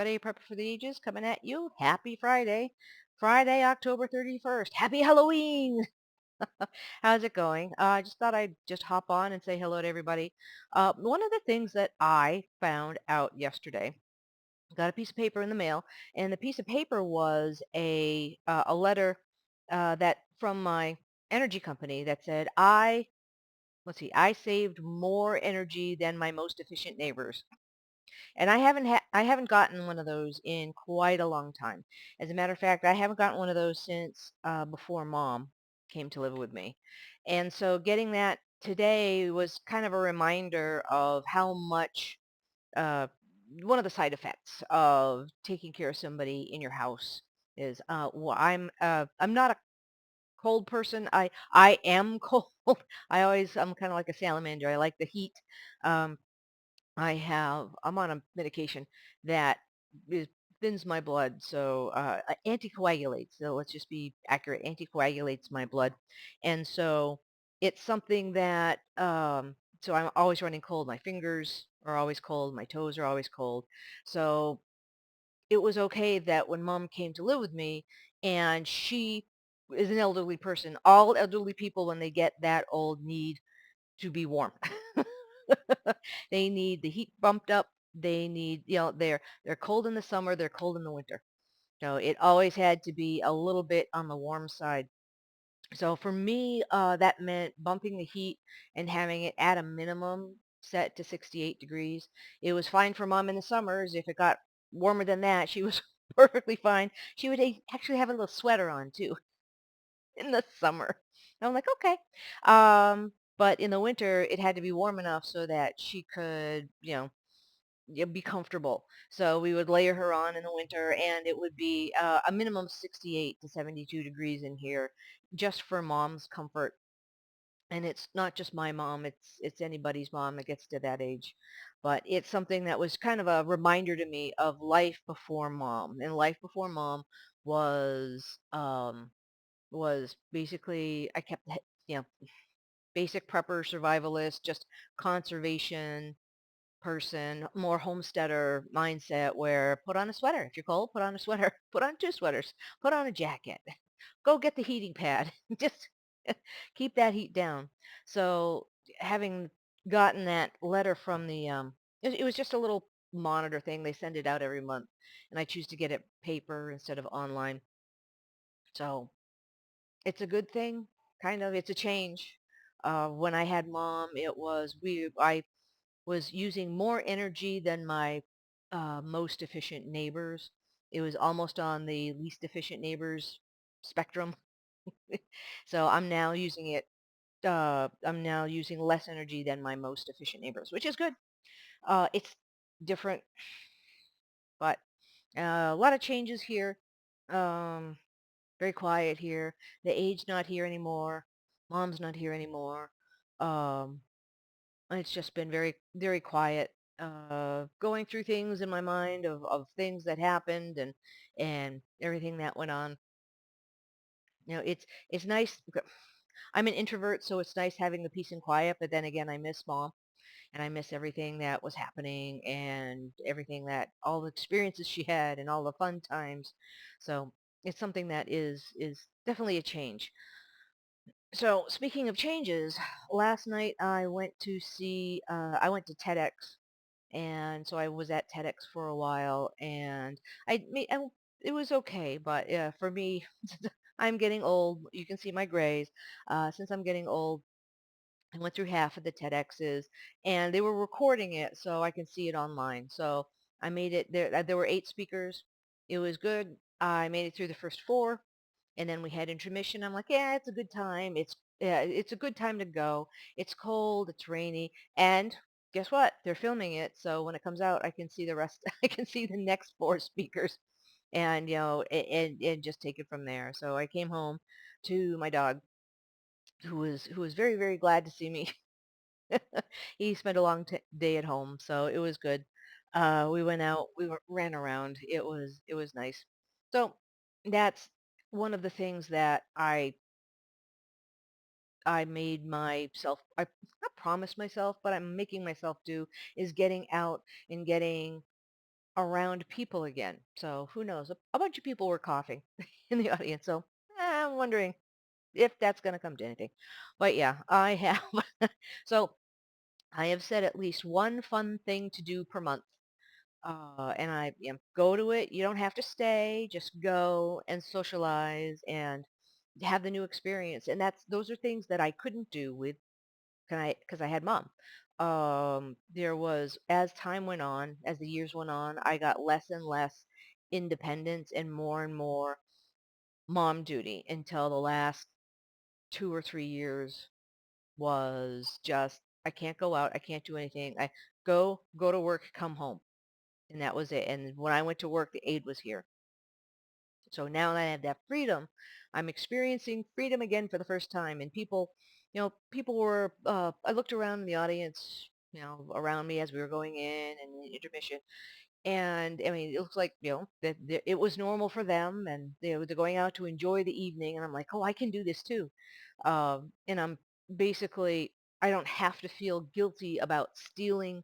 Friday Prep for the Ages coming at you. Happy Friday. Friday, October 31st. Happy Halloween. How's it going? I just thought I'd just hop on and say hello to everybody. One of the things that I found out yesterday, got a piece of paper in the mail, and the piece of paper was a letter that from my energy company that said I saved more energy than my most efficient neighbors. And I haven't gotten one of those in quite a long time. As a matter of fact, I haven't gotten one of those since before Mom came to live with me. And so getting that today was kind of a reminder of how much uh, one of the side effects of taking care of somebody in your house is. Well, I'm not a cold person. I am cold. I'm kind of like a salamander. I like the heat. Um, I'm on a medication that is, thins my blood, so anticoagulates. So let's just be accurate, anticoagulates my blood, and so it's something that so I'm always running cold. My fingers are always cold. My toes are always cold. So it was okay that when Mom came to live with me, and she is an elderly person. All elderly people, when they get that old, need to be warm. They need the heat bumped up. They need, they're cold in the summer, they're cold in the winter. So it always had to be a little bit on the warm side. So for me, that meant bumping the heat and having it at a minimum set to 68 degrees. It was fine for Mom in the summers. If it got warmer than that, she was perfectly fine. She would actually have a little sweater on too in the summer. And I'm like, okay. But in the winter, it had to be warm enough so that she could, be comfortable. So we would layer her on in the winter, and it would be a minimum 68 to 72 degrees in here, just for Mom's comfort. And it's not just my mom; it's anybody's mom that gets to that age. But it's something that was kind of a reminder to me of life before Mom. And life before Mom was um, was basically I kept basic prepper survivalist, just conservation person, more homesteader mindset where put on a sweater. If you're cold, put on a sweater. Put on two sweaters. Put on a jacket. Go get the heating pad. Just keep that heat down. So having gotten that letter from it was just a little monitor thing. They send it out every month, and I choose to get it paper instead of online. So it's a good thing, kind of. It's a change. When I had Mom, I was using more energy than my most efficient neighbors. It was almost on the least efficient neighbors spectrum. So I'm now using less energy than my most efficient neighbors, which is good. It's different, but a lot of changes here. Um, Very quiet here. The age not here anymore. Mom's not here anymore. Um, it's just been very, very quiet. Going through things in my mind of things that happened and everything that went on. It's nice. I'm an introvert, so it's nice having the peace and quiet. But then again, I miss Mom, and I miss everything that was happening and everything that all the experiences she had and all the fun times. So it's something that is definitely a change. So speaking of changes, last night I went to TEDx, and so I was at TEDx for a while, and it was okay, but yeah, for me, I'm getting old. You can see my grays. Since I'm getting old, I went through half of the TEDx's, and they were recording it so I can see it online. So I made it there. There were 8 speakers. It was good. I made it through the first 4, and then we had intermission. I'm like, yeah, it's a good time. It's a good time to go. It's cold. It's rainy, and guess what? They're filming it, so when it comes out, I can see the rest. I can see the next 4 speakers, and and just take it from there. So I came home to my dog, who was very very glad to see me. He spent a long day at home, so it was good. We went out, ran around. It was nice. So that's one of the things that I made myself. I not promised myself, but I'm making myself do is getting out and getting around people again. So who knows? A bunch of people were coughing in the audience. So I'm wondering if that's going to come to anything. But yeah, I have. So I have said at least one fun thing to do per month. And I go to it. You don't have to stay. Just go and socialize and have the new experience. And those are things that I couldn't do with because I had mom. There was, as time went on, as the years went on, I got less and less independence and more mom duty until the last 2 or 3 years was just, I can't go out. I can't do anything. I go to work, come home. And that was it. And when I went to work, the aide was here. So now that I have that freedom, I'm experiencing freedom again for the first time. And people were, I looked around in the audience, around me as we were going in and the intermission. And I mean, it looks like, that it was normal for them and they're going out to enjoy the evening. And I'm like, oh, I can do this too. And I'm basically, I don't have to feel guilty about stealing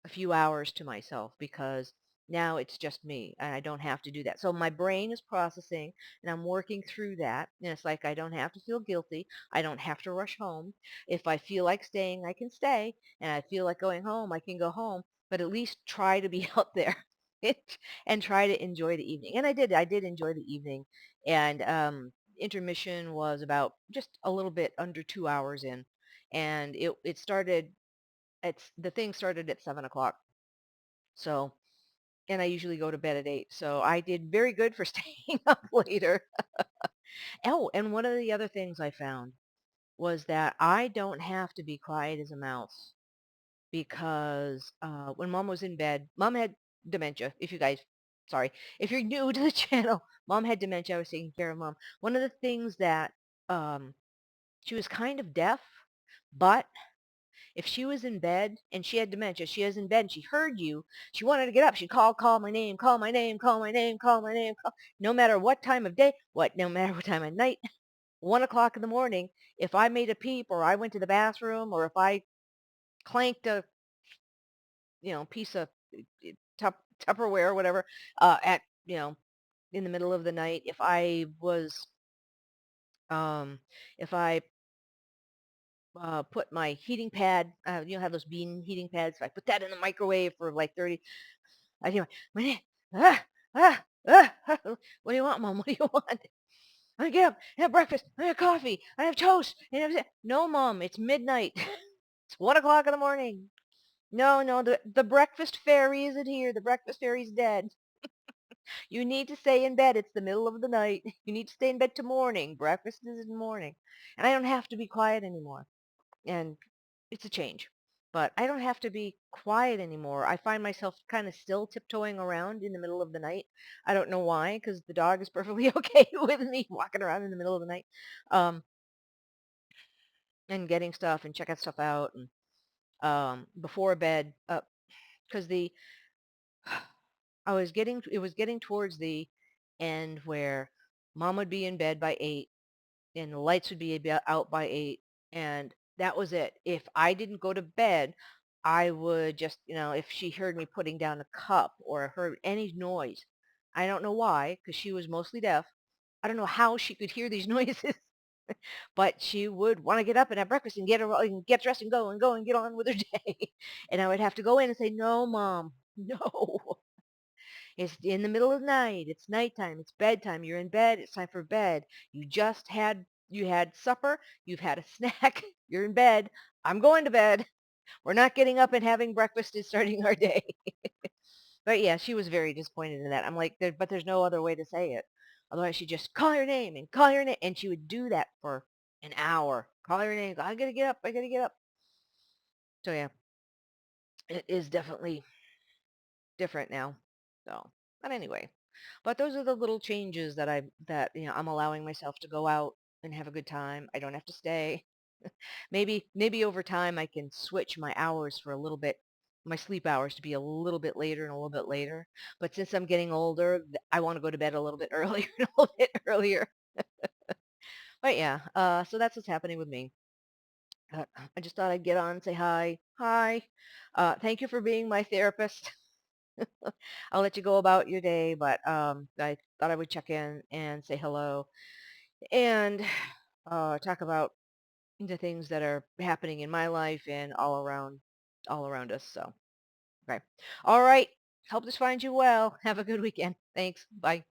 a few hours to myself because now it's just me and I don't have to do that. So my brain is processing and I'm working through that. And it's like I don't have to feel guilty. I don't have to rush home. If I feel like staying, I can stay. And I feel like going home, I can go home. But at least try to be out there and try to enjoy the evening. And I did. I did enjoy the evening. And intermission was about just a little bit under 2 hours in. And it started the thing started at 7 o'clock. So, and I usually go to bed at 8. So I did very good for staying up later. Oh, and one of the other things I found was that I don't have to be quiet as a mouse because when mom was in bed, mom had dementia. Sorry, if you're new to the channel, mom had dementia. I was taking care of mom. One of the things that um, she was kind of deaf, but if she was in bed and she had dementia, she was in bed and she heard you, she wanted to get up. She'd call my name, call my name, call my name, call my name, no matter what time of day, no matter what time of night, 1 o'clock in the morning, if I made a peep or I went to the bathroom or if I clanked a, piece of Tupperware or whatever, at, in the middle of the night, um, if I put my heating pad, have those bean heating pads. If I put that in the microwave for like 30, I do my, ah, what do you want, mom? What do you want? I get up, I have breakfast, I have coffee, I have toast. And everything. No, mom, it's midnight. It's 1 o'clock in the morning. No, no, the breakfast fairy isn't here. The breakfast fairy's dead. You need to stay in bed. It's the middle of the night. You need to stay in bed till morning. Breakfast is in the morning. And I don't have to be quiet anymore. And it's a change. But I don't have to be quiet anymore. I find myself kind of still tiptoeing around in the middle of the night. I don't know why, because the dog is perfectly okay with me walking around in the middle of the night, um, and getting stuff and checking stuff out and before bed. Because the it was getting towards the end where mom would be in bed by 8 and the lights would be out by 8 and that was it. If I didn't go to bed, I would just, if she heard me putting down a cup or heard any noise, I don't know why, because she was mostly deaf. I don't know how she could hear these noises, but she would want to get up and have breakfast and get dressed and go and get on with her day. And I would have to go in and say, no, mom, no. It's in the middle of the night. It's nighttime. It's bedtime. You're in bed. It's time for bed. You had supper. You've had a snack. You're in bed. I'm going to bed. We're not getting up and having breakfast and starting our day. But yeah, she was very disappointed in that. I'm like, but there's no other way to say it. Otherwise, she'd just call her name and call her name. And she would do that for an hour. Call her name. I gotta get up. I gotta get up. So yeah, it is definitely different now. So, but anyway, but those are the little changes I'm allowing myself to go out and have a good time. I don't have to stay. Maybe over time I can switch my hours for a little bit, my sleep hours to be a little bit later and a little bit later. But since I'm getting older, I want to go to bed a little bit earlier, a little bit earlier. But yeah, so that's what's happening with me. I just thought I'd get on and say hi. Hi. Thank you for being my therapist. I'll let you go about your day, but I thought I would check in and say hello and talk about the things that are happening in my life and all around us. So, okay. All right. Hope this finds you well. Have a good weekend. Thanks. Bye.